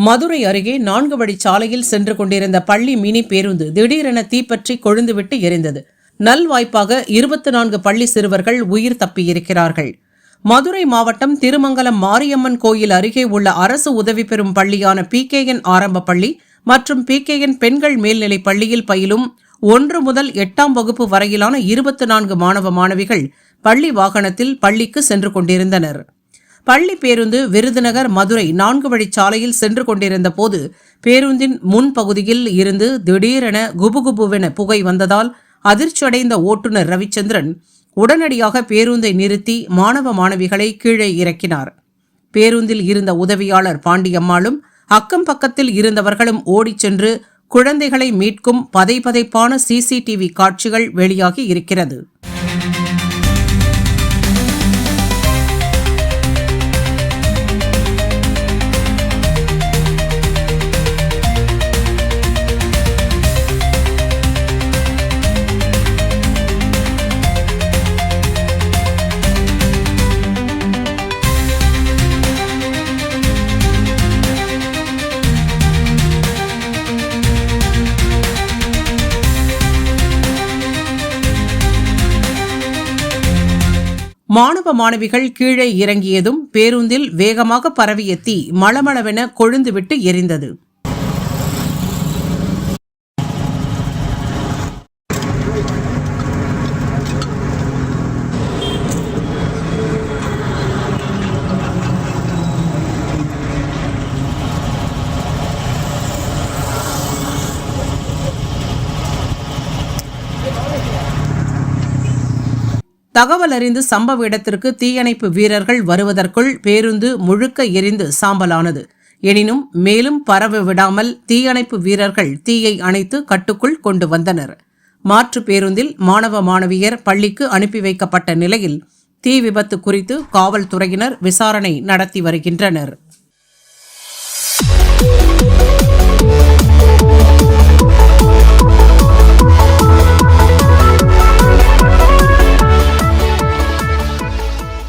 மதுரை அருகே 4 வழிச்சாலையில் சென்று கொண்டிருந்த பள்ளி மினி பேருந்து திடீரென தீப்பற்றி கொழுந்துவிட்டு எரிந்தது. நல்வாய்ப்பாக 24 பள்ளி சிறுவர்கள் உயிர் தப்பியிருக்கிறார்கள். மதுரை மாவட்டம் திருமங்கலம் மாரியம்மன் கோயில் அருகே உள்ள அரசு உதவி பெறும் பள்ளியான PKN ஆரம்ப பள்ளி மற்றும் PKN பெண்கள் மேல்நிலைப் பள்ளியில் பயிலும் 1 முதல் 8ஆம் வகுப்பு வரையிலான 24 மாணவ மாணவிகள் பள்ளி வாகனத்தில் பள்ளிக்கு சென்று கொண்டிருந்தனர். பள்ளி பேருந்து விருதுநகர் மதுரை 4 வழிச்சாலையில் சென்று கொண்டிருந்த போது பேருந்தின் முன்பகுதியில் இருந்து திடீரென குபுகுபுவென புகை வந்ததால் அதிர்ச்சியடைந்த ஓட்டுநர் ரவிச்சந்திரன் உடனடியாக பேருந்தை நிறுத்தி மாணவ மாணவிகளை கீழே இறக்கினார். பேருந்தில் இருந்த உதவியாளர் பாண்டியம்மாளும் அக்கம் பக்கத்தில் இருந்தவர்களும் ஓடிச் சென்று குழந்தைகளை மீட்கும் பதைபதைப்பான CCTV காட்சிகள் வெளியாகி இருக்கிறது. மாணவ மாணவிகள் கீழே இறங்கியதும் பேருந்தில் வேகமாக பரவிய தீ மளமளவென கொழுந்துவிட்டு எரிந்தது. தகவல் அறிந்து சம்பவ இடத்திற்கு தீயணைப்பு வீரர்கள் வருவதற்குள் பேருந்து முழுக்க எரிந்து சாம்பலானது. எனினும் மேலும் பரவ விடாமல் தீயணைப்பு வீரர்கள் தீயை அணைத்து கட்டுக்குள் கொண்டு வந்தனர். மாற்று பேருந்தில் மாணவ மாணவியர் பள்ளிக்கு அனுப்பி வைக்கப்பட்ட நிலையில் தீ விபத்து குறித்து காவல்துறையினர் விசாரணை நடத்தி வருகின்றனர்.